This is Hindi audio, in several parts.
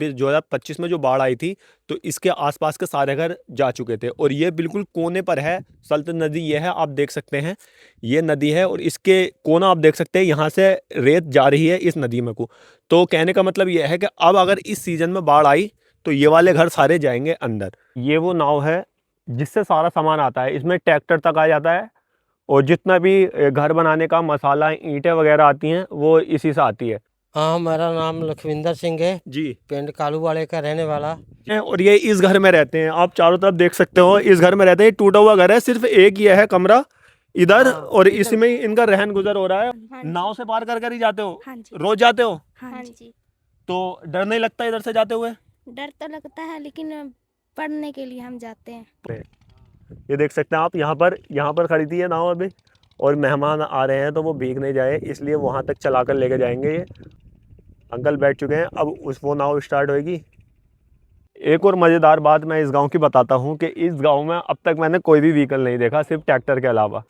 2025 में जो बाढ़ आई थी तो इसके आसपास के सारे घर जा चुके थे। और ये बिल्कुल कोने पर है, सल्तन नदी ये है, आप देख सकते हैं ये नदी है और इसके कोना आप देख सकते हैं, यहाँ से रेत जा रही है इस नदी में को। तो कहने का मतलब ये है कि अब अगर इस सीजन में बाढ़ आई तो ये वाले घर सारे जाएंगे अंदर। ये वो नाव है जिससे सारा सामान आता है, इसमें ट्रैक्टर तक आ जाता है और जितना भी घर बनाने का मसाला, ईंटें वगैरह आती हैं वो इसी से आती है। हाँ, मेरा नाम लखविंदर सिंह है जी। पिंड कालूवाड़े का रहने वाला हैं और ये इस घर में रहते हैं, आप चारों तरफ देख सकते हो इस घर में रहते हैं। टूटा हुआ घर है, सिर्फ एक ही है कमरा इधर। हाँ, और इसी में ही इनका रहन गुजर हो रहा है। हाँ नाव से पार कर कर ही जाते हो? हाँ जी। रोज जाते हो? हाँ जी। तो डर नहीं लगता इधर से जाते हुए? डर तो लगता है लेकिन पढ़ने के लिए हम जाते हैं। ये देख सकते हैं आप, यहाँ पर खड़ी थी ये नाव अभी, और मेहमान आ रहे हैं तो वो भीग नहीं जाए इसलिए वहाँ तक चला कर लेके जाएंगे। ये अंकल बैठ चुके हैं, अब वो नाव स्टार्ट होएगी। एक और मज़ेदार बात मैं इस गांव की बताता हूं कि इस गांव में अब तक मैंने कोई भी व्हीकल नहीं देखा, सिर्फ ट्रैक्टर के अलावा।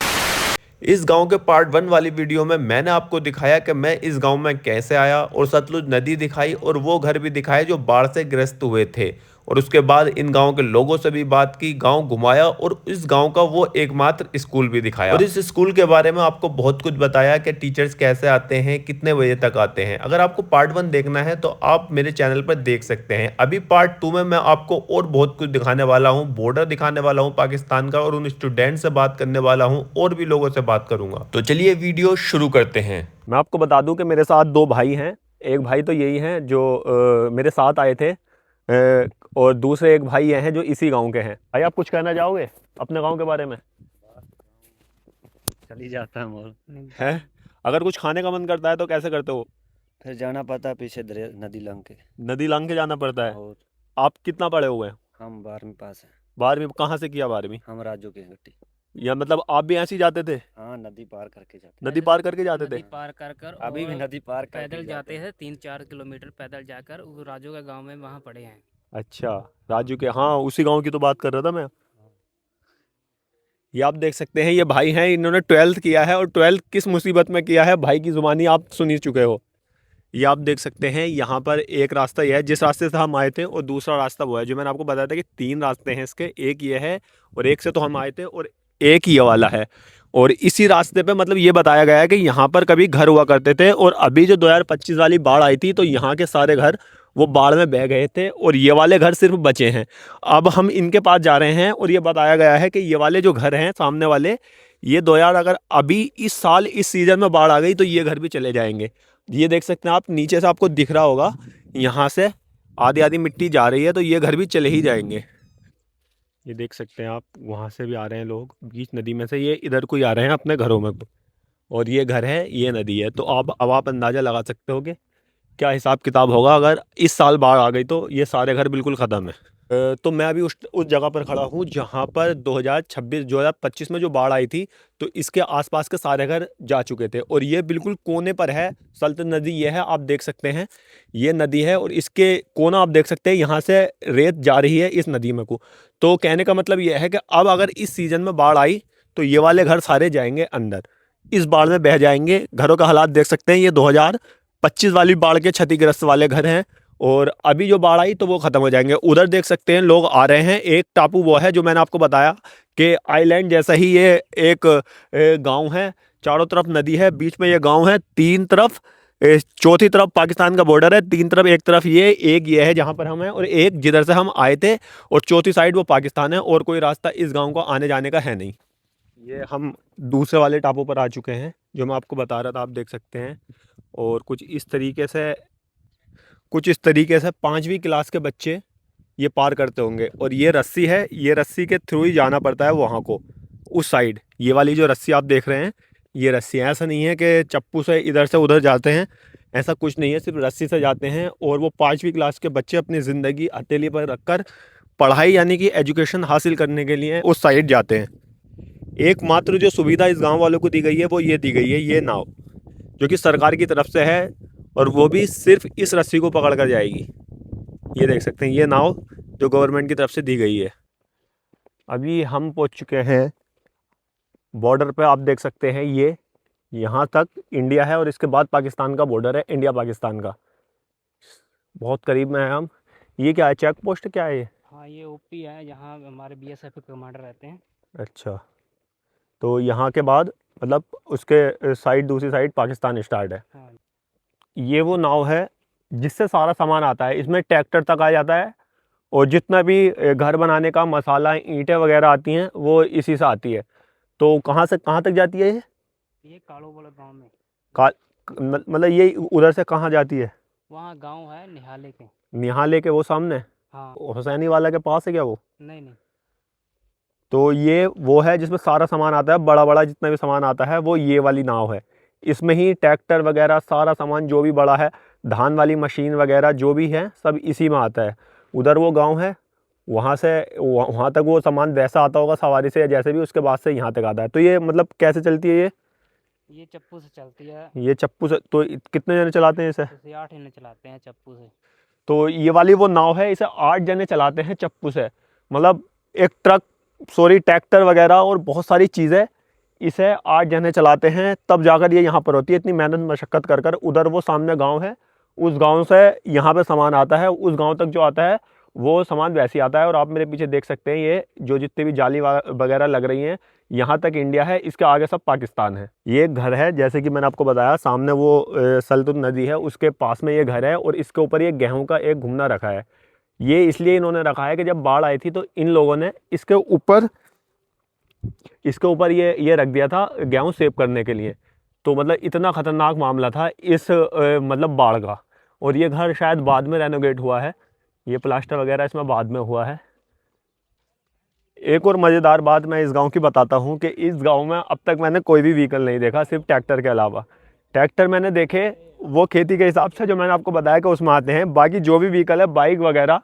इस गांव के पार्ट 1 वाली वीडियो में मैंने आपको दिखाया कि मैं इस गांव में कैसे आया, और सतलुज नदी दिखाई और वो घर भी दिखाए जो बाढ़ से ग्रस्त हुए थे। और उसके बाद इन गांव के लोगों से भी बात की, गांव घुमाया और इस गांव का वो एकमात्र स्कूल भी दिखाया। और इस स्कूल के बारे में आपको बहुत कुछ बताया कि टीचर्स कैसे आते हैं, कितने बजे तक आते हैं। अगर आपको पार्ट 1 देखना है तो आप मेरे चैनल पर देख सकते हैं। अभी पार्ट 2 में मैं आपको और बहुत कुछ दिखाने वाला हूँ, बॉर्डर दिखाने वाला हूँ पाकिस्तान का, और उन स्टूडेंट से बात करने वाला हूँ और भी लोगों से बात करूंगा। तो चलिए वीडियो शुरू करते हैं। मैं आपको बता दूं कि मेरे साथ 2 भाई हैं। एक भाई तो यही हैं जो मेरे साथ आए थे, और दूसरे एक भाई ये हैं जो इसी गांव के हैं। भाई आप कुछ कहना चाहोगे अपने गांव के बारे में? चली जाता है मोल है, अगर कुछ खाने का मन करता है तो कैसे करते हो? फिर जाना पड़ता है पीछे नदी लंग के। नदी लांग के जाना पड़ता है। और आप कितना पढ़े हुए हैं? हम 12वीं पास हैं। 12वीं कहाँ से किया 12वीं? हम राजू की गट्टी। या मतलब आप भी ऐसे ही जाते थे? हाँ, नदी पार करके जाते नदी पार करके जाते थे? नदी पार कर कर अभी भी और नदी पार करके पैदल जाते हैं 3-4 किलोमीटर पैदल जाकर वो राजू का गांव में वहाँ पड़े हैं। अच्छा, राजू के, हाँ उसी गांव की तो बात कर रहा था मैं। ये आप देख सकते हैं ये भाई हैं, इन्होंने 12th किया है, और 12th किस मुसीबत में किया है भाई की जुबानी आप सुन ही चुके हो। ये आप देख सकते हैं यहाँ पर एक रास्ता यह है जिस रास्ते से हम आए थे, और दूसरा रास्ता वो है जो मैंने आपको बताया था कि 3 रास्ते हैं इसके। एक ये है और एक से तो हम आए थे, और एक ये वाला है। और इसी रास्ते पे मतलब ये बताया गया है कि यहाँ पर कभी घर हुआ करते थे, और अभी जो 2025 वाली बाढ़ आई थी तो यहाँ के सारे घर वो बाढ़ में बह गए थे, और ये वाले घर सिर्फ बचे हैं। अब हम इनके पास जा रहे हैं, और ये बताया गया है कि ये वाले जो घर हैं सामने वाले, ये 2000 अगर अभी इस साल इस सीज़न में बाढ़ आ गई तो ये घर भी चले जाएंगे। ये देख सकते हैं आप, नीचे से आपको दिख रहा होगा यहाँ से आधी आधी मिट्टी जा रही है, तो ये घर भी चले ही जाएंगे। ये देख सकते हैं आप, वहाँ से भी आ रहे हैं लोग बीच नदी में से, ये इधर को ही आ रहे हैं अपने घरों में। और ये घर है, ये नदी है, तो अब आप अंदाज़ा लगा सकते हो कि क्या हिसाब किताब होगा अगर इस साल बाढ़ आ गई तो ये सारे घर बिल्कुल ख़त्म है। तो मैं अभी उस जगह पर खड़ा हूँ जहाँ पर 2025 में जो बाढ़ आई थी तो इसके आसपास के सारे घर जा चुके थे, और ये बिल्कुल कोने पर है, सल्तन नदी ये है, आप देख सकते हैं ये नदी है, और इसके कोना आप देख सकते हैं, यहाँ से रेत जा रही है इस नदी में को। तो कहने का मतलब ये है कि अब अगर इस सीज़न में बाढ़ आई तो ये वाले घर सारे जाएंगे अंदर, इस बाढ़ में बह जाएंगे। घरों का हालात देख सकते हैं, ये 2025 वाली बाढ़ के क्षतिग्रस्त वाले घर हैं, और अभी जो बाढ़ आई तो वो ख़त्म हो जाएंगे। उधर देख सकते हैं लोग आ रहे हैं, एक टापू वो है जो मैंने आपको बताया कि आइलैंड जैसा ही ये एक गांव है, चारों तरफ नदी है, बीच में ये गांव है, 3 तरफ, चौथी तरफ पाकिस्तान का बॉर्डर है, 3 तरफ, एक तरफ ये, एक ये है जहाँ पर हम हैं, और एक जिधर से हम आए थे, और चौथी साइड वो पाकिस्तान है, और कोई रास्ता इस गाँव को आने जाने का है नहीं। ये हम दूसरे वाले टापू पर आ चुके हैं जो मैं आपको बता रहा था, आप देख सकते हैं। और कुछ इस तरीके से 5वीं क्लास के बच्चे ये पार करते होंगे, और ये रस्सी है, ये रस्सी के थ्रू ही जाना पड़ता है वहाँ को, उस साइड। ये वाली जो रस्सी आप देख रहे हैं ये रस्सी है, ऐसा नहीं है कि चप्पू से इधर से उधर जाते हैं, ऐसा कुछ नहीं है, सिर्फ रस्सी से जाते हैं। और वो 5वीं क्लास के बच्चे अपनी ज़िंदगी हथेली पर रखकर पढ़ाई यानी कि एजुकेशन हासिल करने के लिए उस साइड जाते हैं। एकमात्र जो सुविधा इस गांव वालों को दी गई है वो ये दी गई है, ये नाव जो कि सरकार की तरफ से है, और वो भी सिर्फ इस रस्सी को पकड़ कर जाएगी। ये देख सकते हैं ये नाव जो गवर्नमेंट की तरफ से दी गई है। अभी हम पहुंच चुके हैं बॉर्डर पे, आप देख सकते हैं ये यहाँ तक इंडिया है, और इसके बाद पाकिस्तान का बॉर्डर है, इंडिया पाकिस्तान का। बहुत करीब में है हम। ये क्या है, चेक पोस्ट क्या है ये? हाँ, ये ओपी है, जहाँ हमारे बीएसएफ के कमांडर रहते हैं। अच्छा, तो यहाँ के बाद मतलब उसके साइड, दूसरी साइड पाकिस्तान स्टार्ट है। हाँ, ये वो नाव है जिससे सारा सामान आता है, इसमें ट्रैक्टर तक आ जाता है, और जितना भी घर बनाने का मसाला, ईंटें वगैरह आती हैं वो इसी से आती है। तो कहाँ से कहाँ तक जाती है ये कालो वाला गाँव में, मतलब ये उधर से कहाँ जाती है? वहाँ गांव है निहाले के। निहाले के वो सामने हाँ, हुसैनी वाला के पास है क्या वो? नहीं नहीं, तो ये वो है जिसमें सारा सामान आता है, बड़ा बड़ा जितना भी सामान आता है वो ये वाली नाव है। इसमें ही ट्रैक्टर वगैरह सारा सामान जो भी बड़ा है, धान वाली मशीन वगैरह जो भी है सब इसी में आता है। उधर वो गांव है, वहाँ से वहाँ तक वो सामान वैसा आता होगा सवारी से या जैसे भी, उसके बाद से यहाँ तक आता है। तो ये मतलब कैसे चलती है ये चप्पू से चलती है। ये चप्पू से? तो कितने जने चलाते हैं इसे? इसे 8 जने चलाते हैं चप्पू से। तो ये वाली वो नाव है, इसे 8 जने चलाते हैं चप्पू से। मतलब एक ट्रैक्टर वगैरह और बहुत सारी चीज़ें इसे 8 जने चलाते हैं, तब जाकर ये यहाँ पर होती है। इतनी मेहनत मशक्क़त कर कर उधर वो सामने गांव है, उस गांव से यहाँ पे सामान आता है, उस गांव तक जो आता है वो सामान वैसे ही आता है। और आप मेरे पीछे देख सकते हैं ये जो जितनी भी जाली वगैरह लग रही हैं, यहाँ तक इंडिया है, इसके आगे सब पाकिस्तान है। ये एक घर है, जैसे कि मैंने आपको बताया, सामने वो सलतुत नदी है, उसके पास में ये घर है, और इसके ऊपर ये गेहूं का एक घुमना रखा है। ये इसलिए इन्होंने रखा है कि जब बाढ़ आई थी तो इन लोगों ने इसके ऊपर ये रख दिया था गेहूं सेव करने के लिए। तो मतलब इतना ख़तरनाक मामला था इस मतलब बाढ़ का। और ये घर शायद बाद में रेनोवेट हुआ है, ये प्लास्टर वगैरह इसमें बाद में हुआ है। एक और मज़ेदार बात मैं इस गांव की बताता हूं कि इस गांव में अब तक मैंने कोई भी व्हीकल नहीं देखा, सिर्फ ट्रैक्टर के अलावा। ट्रैक्टर मैंने देखे वो खेती के हिसाब से जो मैंने आपको बताया कि उसमें आते हैं, बाकी जो भी व्हीकल है, बाइक वगैरह,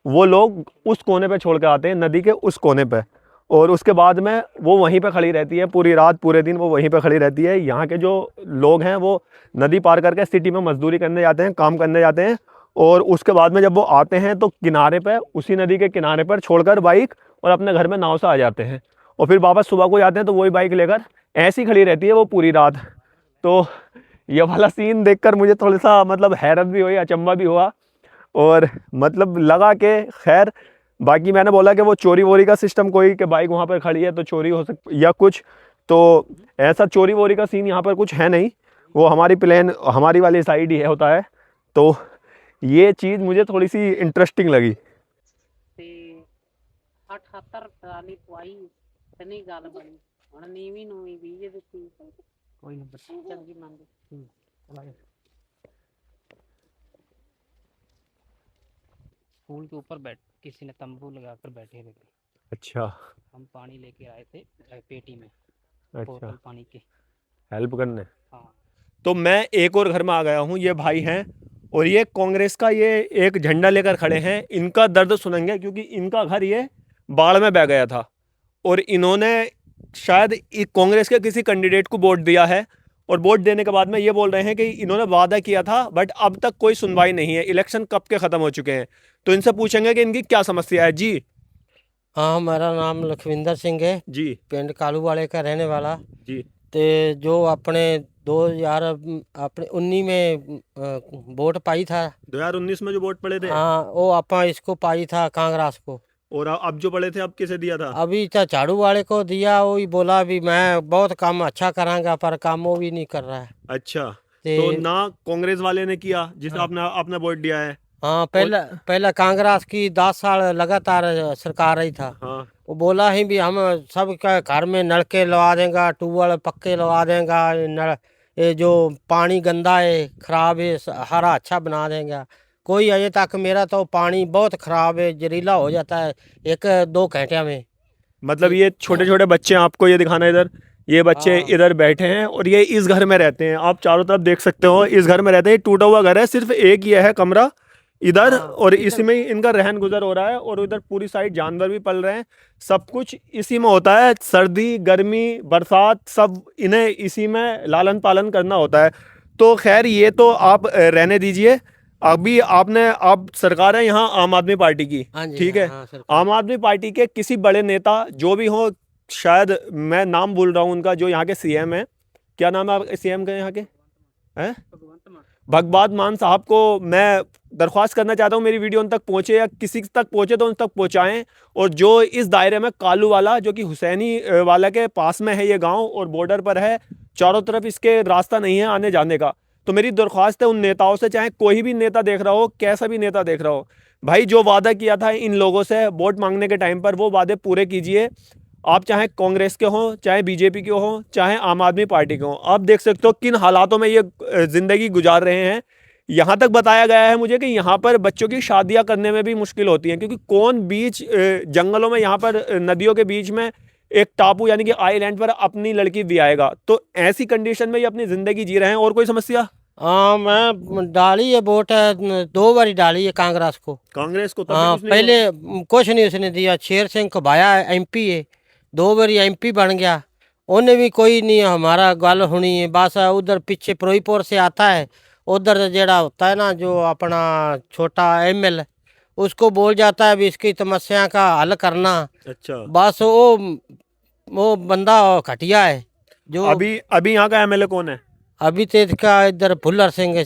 वो लोग उस कोने पे छोड़ कर आते हैं, नदी के उस कोने पे। और उसके बाद में वो वहीं पे खड़ी रहती है पूरी रात, पूरे दिन वो वहीं पे खड़ी रहती है। यहाँ के जो लोग हैं वो नदी पार करके सिटी में मजदूरी करने जाते हैं, काम करने जाते हैं, और उसके बाद में जब वो आते हैं तो किनारे पे, उसी नदी के किनारे पर छोड़कर बाइक, और अपने घर में नाव से आ जाते हैं। और फिर वापस सुबह को जाते हैं तो वही बाइक लेकर ऐसी खड़ी रहती है वो पूरी रात। तो ये वाला सीन देखकर मुझे थोड़ा सा मतलब हैरत भी हुई, अचंभा भी हुआ, और मतलब लगा कि खैर। बाकी मैंने बोला कि वो चोरी वोरी का सिस्टम कोई, कि बाइक वहाँ पर खड़ी है तो चोरी हो सकती या कुछ, तो ऐसा चोरी वोरी का सीन यहाँ पर कुछ है नहीं। वो हमारी प्लेन हमारी वाली साइड ही है होता है। तो ये चीज़ मुझे थोड़ी सी इंटरेस्टिंग लगी। ਤੇ 78 ਟਰਾਲੀ ਪਵਾਈ ਤੇ ਨਹੀਂ ਗੱਲ ਬਣੀ। ਹੁਣ ਨੀਵੀਂ ਨੂੰ ਵੀ ਬੀਜ ਦਿੱਤੀ, कोई नहीं। ਚੰਗੀ ਮੰਗ। पुल के ऊपर किसी ने तंबू लगाकर बैठे हुए थे। अच्छा हम पानी लेके आए थे पेटी में, अच्छा, बोतल पानी के। हेल्प करने। हाँ, तो मैं एक और घर में आ गया हूँ, ये भाई हैं और ये कांग्रेस का ये एक झंडा लेकर खड़े हैं। इनका दर्द सुनेंगे क्योंकि इनका घर ये बाढ़ में बह गया था, और इन्होंने शायद कांग्रेस के किसी कैंडिडेट को वोट दिया है, और वोट देने के बाद में ये बोल रहे हैं कि इन्होंने वादा किया था बट अब तक कोई सुनवाई नहीं है, इलेक्शन कब के ख़त्म हो चुके हैं। तो इनसे पूछेंगे कि इनकी क्या समस्या है। जी हाँ, मेरा नाम लखविंदर सिंह है, जी पिंड कालू वाले का रहने वाला। जी ते जो अपने 2019 में वोट पाई था। 2019 में जो वोट पड़े थे, हाँ, वो अपा इसको पाई था कांग्रेस को। और अब जो पड़े थे अब किसे दिया था? अभी तो झाड़ू वाले को दिया, वो ही बोला भी मैं बहुत काम अच्छा करांगा, पर काम वो भी नहीं कर रहा है। अच्छा, ते तो ना कांग्रेस वाले ने किया जिसे हाँ। आपने वोट दिया है। हाँ, पहला कांग्रेस की 10 साल लगातार सरकार रही था। हाँ वो बोला ही भी हम सब का घर में नलके लगा देंगे, ट्यूबवेल पक्के लगा देंगे, नल ये जो पानी गंदा है, खराब है, हरा अच्छा बना देंगे। कोई अजय तक, मेरा तो पानी बहुत खराब है, जहरीला हो जाता है 1-2 घंटे में। मतलब ये छोटे छोटे बच्चे, आपको ये दिखाना इधर, ये बच्चे हाँ। इधर बैठे हैं और ये इस घर में रहते हैं। आप चारों तरफ देख सकते हो, इस घर में रहते हैं। टूटा हुआ घर है, सिर्फ एक ही है कमरा इधर, हाँ, और इसी में ही इनका रहन गुजर हो रहा है। और उधर पूरी साइड जानवर भी पल रहे हैं, सब कुछ इसी में होता है। सर्दी गर्मी बरसात सब इन्हें इसी में लालन पालन करना होता है। तो खैर ये तो आप रहने दीजिए। अभी आप सरकार है यहाँ आम आदमी पार्टी की, हाँ जी, ठीक है। हाँ, सरकार। आम आदमी पार्टी के किसी बड़े नेता जो भी हो, शायद मैं नाम भूल रहा हूँ उनका, जो यहाँ के सीएम है, क्या नाम है सीएम का यहाँ के? हैं भगवान मान साहब को मैं दरख्वास्त करना चाहता हूँ मेरी वीडियो उन तक पहुँचे या किसी तक पहुँचे तो उन तक पहुँचाएं। और जो इस दायरे में कालू वाला जो कि हुसैनी वाला के पास में है ये गांव और बॉर्डर पर है, चारों तरफ इसके रास्ता नहीं है आने जाने का, तो मेरी दरख्वास्त है उन नेताओं से, चाहे कोई भी नेता देख रहा हो, कैसा भी नेता देख रहा हो, भाई जो वादा किया था इन लोगों से वोट मांगने के टाइम पर वो वादे पूरे कीजिए। आप चाहे कांग्रेस के हों, चाहे बीजेपी के हों, चाहे आम आदमी पार्टी के हों, आप देख सकते हो किन हालातों में ये ज़िंदगी गुजार रहे हैं। यहाँ तक बताया गया है मुझे कि यहाँ पर बच्चों की शादियाँ करने में भी मुश्किल होती है, क्योंकि कौन बीच जंगलों में, यहाँ पर नदियों के बीच में एक टापू यानी कि आइलैंड पर अपनी लड़की भी आएगा। तो ऐसी कंडीशन में ये अपनी ज़िंदगी जी रहे हैं। और कोई समस्या? हाँ, मैं डाली है वोट, 2 बारी डाली है कांग्रेस को। कांग्रेस को? तब हाँ, पहले कुछ नहीं उसने दिया। शेर सिंह को भाया MP है, 2 बारी MP बन गया, उन्हें भी कोई नहीं हमारा गल होनी है। बस उधर पीछे फिरोजपुर से आता है, उधर जेड़ा होता है ना जो अपना छोटा ML, उसको बोल जाता है भी इसकी समस्या का हल करना। अच्छा, बस वो बंदा घटिया है जो अभी यहाँ का MLA कौन है? अभी तो इसका इधर फुल्लर सिंह है।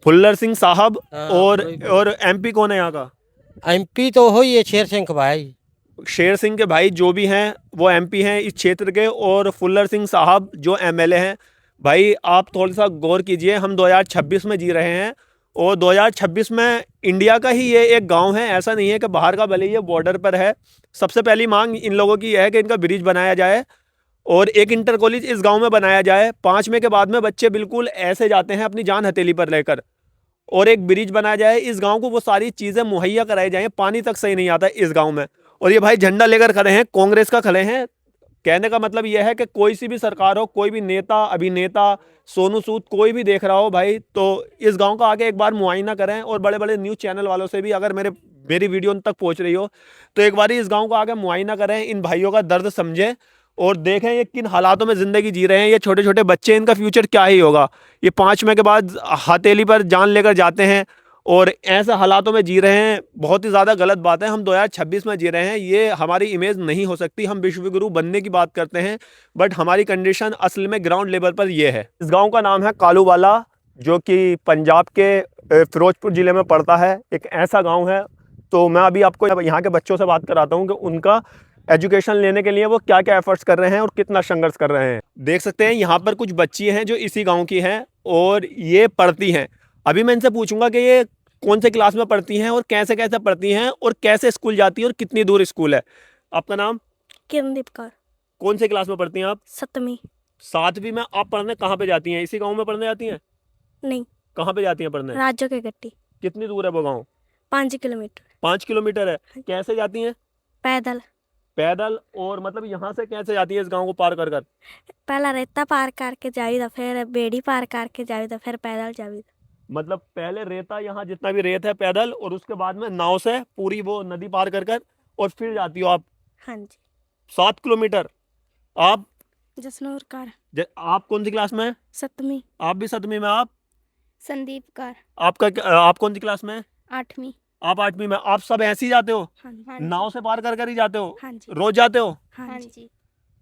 फुल्लर सिंह साहब। हाँ, और MP कौन है यहाँ का? MP तो हो ही है शेर सिंह का भाई। शेर सिंह के भाई जो भी हैं वो MP हैं इस क्षेत्र के, और फुल्लर सिंह साहब जो MLA हैं। भाई आप थोड़ा सा गौर कीजिए, हम 2026 में जी रहे हैं और 2026 में इंडिया का ही ये एक गांव है, ऐसा नहीं है कि बाहर का, भले ये बॉर्डर पर है। सबसे पहली मांग इन लोगों की यह है कि इनका ब्रिज बनाया जाए और एक इंटर कॉलेज इस गांव में बनाया जाए। 5वें के बाद में बच्चे बिल्कुल ऐसे जाते हैं अपनी जान हथेली पर लेकर, और एक ब्रिज बनाया जाए इस गांव को, वो सारी चीज़ें मुहैया कराई जाएँ। पानी तक सही नहीं आता इस गांव में। और ये भाई झंडा लेकर खड़े हैं, कांग्रेस का खड़े हैं। कहने का मतलब यह है कि कोई सी भी सरकार हो, कोई भी नेता, अभिनेता, सोनू सूद, कोई भी देख रहा हो भाई, तो इस गांव का आके एक बार मुआयना करें। और बड़े बड़े न्यूज़ चैनल वालों से भी अगर मेरी वीडियो उन तक पहुंच रही हो तो एक बार इस गांव को आके मुआयना करें, इन भाइयों का दर्द समझें और देखें ये किन हालातों में ज़िंदगी जी रहे हैं। ये छोटे छोटे बच्चे, इनका फ्यूचर क्या ही होगा। ये 5वें के बाद हथेली पर जान लेकर जाते हैं और ऐसे हालातों में जी रहे हैं। बहुत ही ज़्यादा गलत बात है। हम 2026 में जी रहे हैं, ये हमारी इमेज नहीं हो सकती। हम विश्वगुरु बनने की बात करते हैं, बट हमारी कंडीशन असल में ग्राउंड लेवल पर ये है। इस गांव का नाम है कालूवाला, जो कि पंजाब के फिरोजपुर ज़िले में पड़ता है। एक ऐसा गाँव है। तो मैं अभी आपको यहाँ के बच्चों से बात कराता हूँ कि उनका एजुकेशन लेने के लिए वो क्या क्या एफर्ट्स कर रहे हैं और कितना संघर्ष कर रहे हैं। देख सकते हैं यहाँ पर कुछ बच्ची हैं जो इसी गाँव की हैं और ये पढ़ती हैं। अभी मैं इनसे पूछूंगा कि ये कौन से क्लास में पढ़ती हैं और कैसे कैसे पढ़ती हैं और कैसे स्कूल जाती हैं और कितनी दूर स्कूल है। आपका नाम? किरणदीप कौर। कौन से क्लास में पढ़ती हैं आप? 7वीं। 7वीं में। आप पढ़ने कहाँ पे जाती हैं? इसी गांव में पढ़ने जाती हैं? नहीं, कहाँ पे जाती हैं पढ़ने? राज्यों के गट्टी। कितनी दूर है वो गाँव? 5 किलोमीटर। 5 किलोमीटर है। कैसे जाती हैं? पैदल। पैदल? और मतलब यहाँ से कैसे जाती है इस गाँव को पार कर कर? पहला रेता पार करके जावीदा, फिर बेड़ी पार करके जावीदा, फिर पैदल जावीदा। मतलब पहले रेता, यहाँ जितना भी रेत है पैदल, और उसके बाद में नाव से पूरी वो नदी पार कर कर और फिर जाती हो आप? हाँ जी। 7 किलोमीटर। आप? जसनूर कौर। आप कौन सी क्लास में हैं? 7वीं। आप भी 7वीं में। आप? संदीप कौर। आप कौन सी क्लास में हैं? 8वीं। आप 8वीं में। आप सब ऐसे ही जाते हो? हाँ जी। नाव से पार कर कर ही जाते हो? हाँ जी। रोज जाते हो? हाँ जी।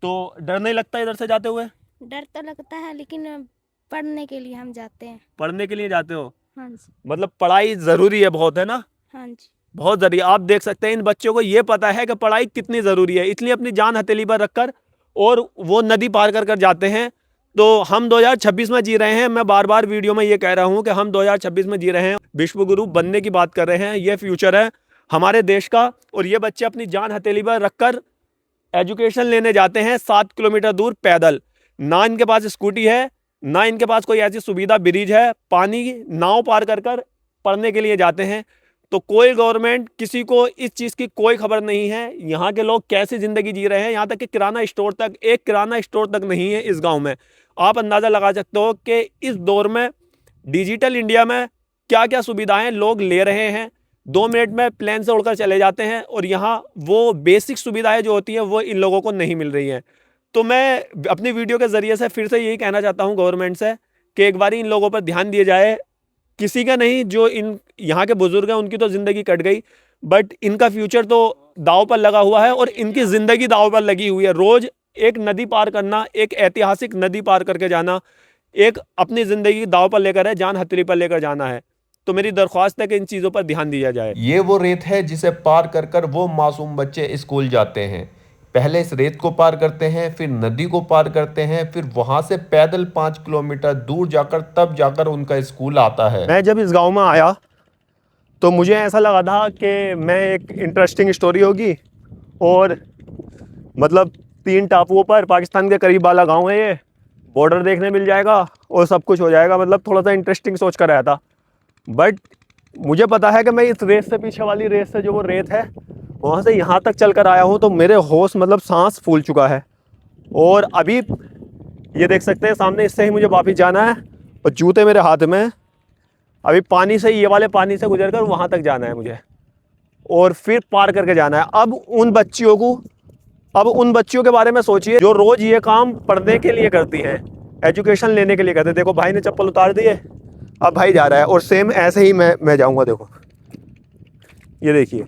तो डर नहीं लगता इधर से जाते हुए? डर तो लगता है, लेकिन पढ़ने के लिए हम जाते हैं। पढ़ने के लिए जाते हो? हाँ जी। मतलब पढ़ाई ज़रूरी है बहुत, है ना? हाँ जी। बहुत ज़रूरी। आप देख सकते हैं इन बच्चों को ये पता है कि पढ़ाई कितनी ज़रूरी है, इसलिए अपनी जान हथेली पर रखकर और वो नदी पार कर कर जाते हैं। तो हम 2026 में जी रहे हैं। मैं बार बार वीडियो में ये कह रहा हूँ कि हम 2026 में जी रहे हैं, विश्वगुरु बनने की बात कर रहे हैं। ये फ्यूचर है हमारे देश का, और ये बच्चे अपनी जान हथेली पर रखकर एजुकेशन लेने जाते हैं 7 किलोमीटर दूर पैदल। ना इनके पास स्कूटी है, ना इनके पास कोई ऐसी सुविधा, ब्रिज है, पानी नाव पार कर कर पढ़ने के लिए जाते हैं। तो कोई गवर्नमेंट, किसी को इस चीज़ की कोई खबर नहीं है यहाँ के लोग कैसी ज़िंदगी जी रहे हैं। यहाँ तक कि किराना स्टोर तक, एक किराना स्टोर तक नहीं है इस गांव में। आप अंदाज़ा लगा सकते हो कि इस दौर में, डिजिटल इंडिया में, क्या क्या सुविधाएं लोग ले रहे हैं। 2 मिनट में प्लेन से उड़कर चले जाते हैं और यहाँ वो बेसिक सुविधाएं जो होती हैं वो इन लोगों को नहीं मिल रही हैं। तो मैं अपनी वीडियो के ज़रिए से फिर से यही कहना चाहता हूँ गवर्नमेंट से कि एक बार इन लोगों पर ध्यान दिया जाए। किसी का नहीं, जो इन यहाँ के बुजुर्ग हैं उनकी तो ज़िंदगी कट गई, बट इनका फ्यूचर तो दाव पर लगा हुआ है और इनकी ज़िंदगी दाव पर लगी हुई है। रोज़ एक नदी पार करना, एक ऐतिहासिक नदी पार करके जाना, एक अपनी ज़िंदगी दांव पर लेकर है, जान हथेली पर लेकर जाना है। तो मेरी दरख्वास्त है कि इन चीज़ों पर ध्यान दिया जाए। ये वो रेत है जिसे पार कर कर वो मासूम बच्चे स्कूल जाते हैं। पहले इस रेत को पार करते हैं, फिर नदी को पार करते हैं, फिर वहां से पैदल 5 किलोमीटर दूर जाकर तब जाकर उनका स्कूल आता है। मैं जब इस गांव में आया तो मुझे ऐसा लगा था कि मैं एक इंटरेस्टिंग स्टोरी होगी, और मतलब 3 टापुओं पर पाकिस्तान के करीब वाला गांव है ये, बॉर्डर देखने मिल जाएगा और सब कुछ हो जाएगा। मतलब थोड़ा सा इंटरेस्टिंग सोच कर आया था, बट मुझे पता है कि मैं इस रेत से, पीछे वाली रेत से, जो वो रेत है वहाँ से यहाँ तक चल कर आया हूँ, तो मेरे होश मतलब सांस फूल चुका है। और अभी ये देख सकते हैं सामने, इससे ही मुझे वापस जाना है और जूते मेरे हाथ में हैं। अभी पानी से, ये वाले पानी से गुजर कर वहाँ तक जाना है मुझे, और फिर पार करके जाना है। अब उन बच्चियों के बारे में सोचिए जो रोज़ ये काम पढ़ने के लिए करती हैं, एजुकेशन लेने के लिए करते हैं। देखो भाई ने चप्पल उतार दी है, अब भाई जा रहा है, और सेम ऐसे ही मैं जाऊँगा। देखो ये देखिए,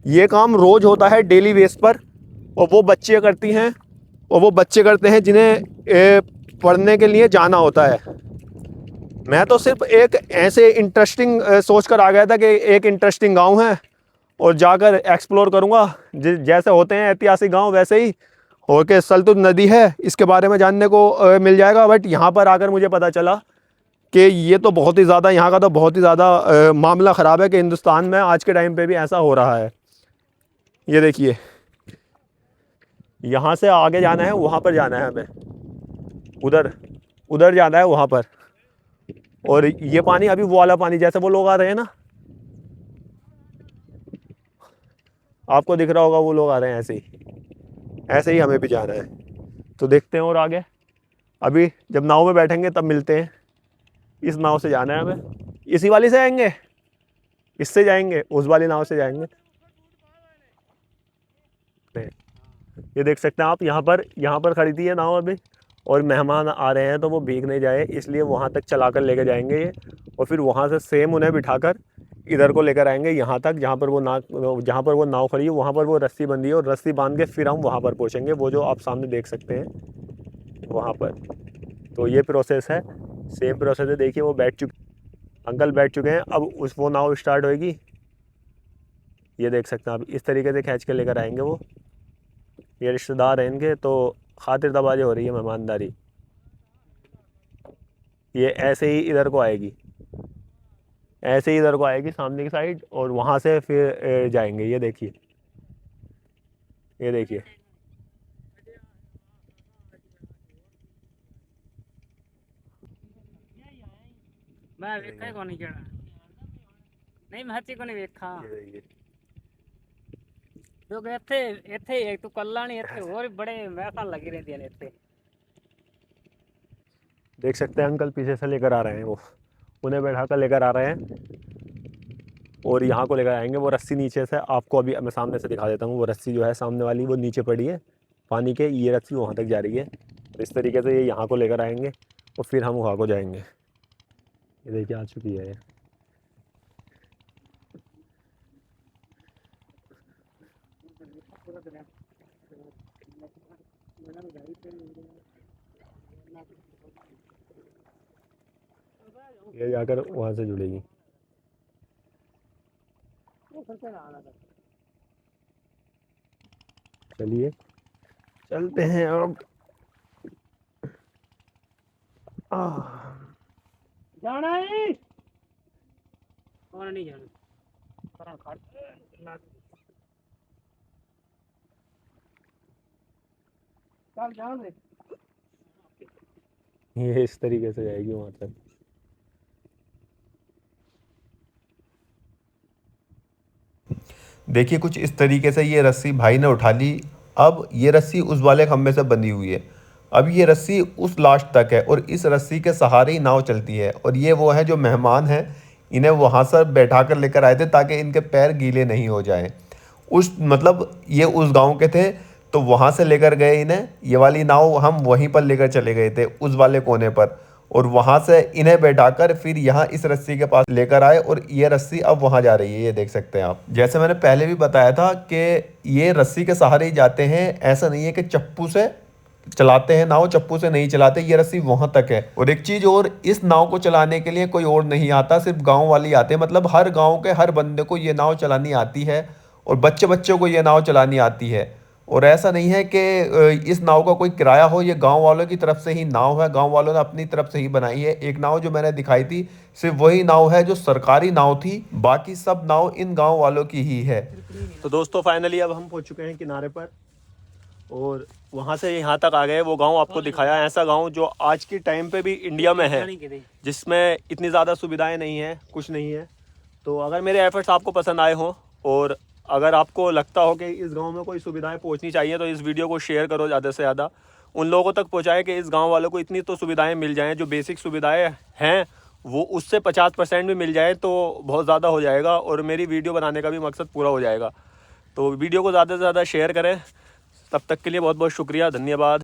ये काम रोज़ होता है डेली बेस पर, और वो बच्चियाँ करती हैं, और वो बच्चे करते हैं जिन्हें पढ़ने के लिए जाना होता है। मैं तो सिर्फ एक ऐसे इंटरेस्टिंग सोच कर आ गया था कि एक इंटरेस्टिंग गांव है और जाकर एक्सप्लोर करूंगा। जैसे होते हैं ऐतिहासिक गांव वैसे ही, और के सल्तुत नदी है, इसके बारे में जानने को मिल जाएगा। बट यहाँ पर आकर मुझे पता चला कि ये तो बहुत ही ज़्यादा, यहाँ का तो बहुत ही ज़्यादा मामला ख़राब है कि हिंदुस्तान में आज के टाइम पे भी ऐसा हो रहा है। ये देखिए, यहाँ से आगे जाना है, वहाँ पर जाना है हमें, उधर जाना है वहाँ पर। और ये पानी अभी वो वाला पानी, जैसे वो लोग आ रहे हैं ना, आपको दिख रहा होगा वो लोग आ रहे हैं, ऐसे ही हमें भी जाना है। तो देखते हैं और आगे, अभी जब नाव में बैठेंगे तब मिलते हैं। इस नाव से जाना है हमें, इसी वाली से जाएंगे, इससे जाएंगे, उस वाली नाव से जाएंगे। ये देख सकते हैं आप, यहाँ पर खड़ी है नाव अभी, और मेहमान आ रहे हैं तो वो भीग नहीं जाए इसलिए वहाँ तक चला कर लेकर जाएंगे ये, और फिर वहाँ से सेम उन्हें बिठाकर इधर को लेकर आएंगे, यहाँ तक जहाँ पर वो नाव खड़ी है, वहाँ पर वो रस्सी बंधी है, और रस्सी बांध के फिर हम वहाँ पर पहुँचेंगे, वो जो आप सामने देख सकते हैं वहाँ पर। तो ये प्रोसेस है, सेम प्रोसेस है। देखिए वो अंकल बैठ चुके हैं, अब वो नाव स्टार्ट होएगी। ये देख सकते हैं आप, इस तरीके से खींच के लेकर आएंगे वो। ये रिश्तेदार हैं इनके, तो खातिरदारी हो रही है, मेहमानदारी। ये ऐसे ही इधर को आएगी, सामने की साइड, और वहाँ से फिर जाएंगे। ये देखिए, मैं वेखा को नहीं केड़ा नहीं, मैं हच्ची को नहीं वेखा क्योंकि ਇੱਥੇ एक तो कल्ला नहीं, ਇੱਥੇ और बड़े महफल लगी रहती है ਇੱਥੇ। देख सकते हैं अंकल पीछे से लेकर आ रहे हैं, वो उन्हें बैठा कर लेकर आ रहे हैं, और यहाँ को लेकर आएंगे। वो रस्सी नीचे से, आपको अभी मैं सामने से दिखा देता हूँ। वो रस्सी जो है सामने वाली, वो नीचे पड़ी है पानी के, ये रस्सी वहाँ तक जा रही है। इस तरीके से ये यहाँ को लेकर आएंगे और फिर हम वहाँ को जाएंगे। ये देखिए आ चुकी है ये। ये जाकर वहाँ से जुड़ेगी। चलिए चलते हैं अब। जाना है और नहीं जाना। चल जान दे। ये इस तरीके से जाएगी वहाँ तक। देखिए कुछ इस तरीके से ये रस्सी भाई ने उठा ली। अब ये रस्सी उस वाले खंबे से बंधी हुई है। अब ये रस्सी उस लास्ट तक है और इस रस्सी के सहारे ही नाव चलती है। और ये वो है जो मेहमान हैं, इन्हें वहाँ से बैठा कर लेकर आए थे ताकि इनके पैर गीले नहीं हो जाएं। ये उस गांव के थे, तो वहाँ से लेकर गए इन्हें। ये वाली नाव हम वहीं पर लेकर चले गए थे, उस वाले कोने पर, और वहाँ से इन्हें बैठाकर फिर यहाँ इस रस्सी के पास लेकर आए। और ये रस्सी अब वहाँ जा रही है, ये देख सकते हैं आप। जैसे मैंने पहले भी बताया था कि ये रस्सी के सहारे ही जाते हैं। ऐसा नहीं है कि चप्पू से चलाते हैं नाव, चप्पू से नहीं चलाते, ये रस्सी वहां तक है। और एक चीज और, इस नाव को चलाने के लिए कोई और नहीं आता, सिर्फ गांव वाले ही आते हैं। मतलब हर गांव के हर बंदे को ये नाव चलानी आती है और बच्चे बच्चों को ये नाव चलानी आती है। और ऐसा नहीं है कि इस नाव का कोई किराया हो, ये गांव वालों की तरफ से ही नाव है, गांव वालों ने अपनी तरफ से ही बनाई है। एक नाव जो मैंने दिखाई थी सिर्फ वही नाव है जो सरकारी नाव थी, बाकी सब नाव इन गांव वालों की ही है। तो दोस्तों फाइनली अब हम पहुंच चुके हैं किनारे पर और वहां से यहाँ तक आ गए। वो गांव आपको दिखाया, ऐसा गांव जो आज की टाइम पे भी इंडिया में है, जिसमें इतनी ज़्यादा सुविधाएं नहीं है, कुछ नहीं है। तो अगर मेरे एफर्ट्स आपको पसंद आए हों और अगर आपको लगता हो कि इस गांव में कोई सुविधाएं पहुंचनी चाहिए, तो इस वीडियो को शेयर करो ज़्यादा से ज़्यादा, उन लोगों तक पहुंचाएं कि इस गांव वालों को इतनी तो सुविधाएं मिल जाएं, जो बेसिक सुविधाएं हैं वो उससे 50% भी मिल जाए तो बहुत ज़्यादा हो जाएगा और मेरी वीडियो बनाने का भी मकसद पूरा हो जाएगा। तो वीडियो को ज़्यादा से ज़्यादा शेयर करें। तब तक के लिए बहुत बहुत शुक्रिया, धन्यवाद।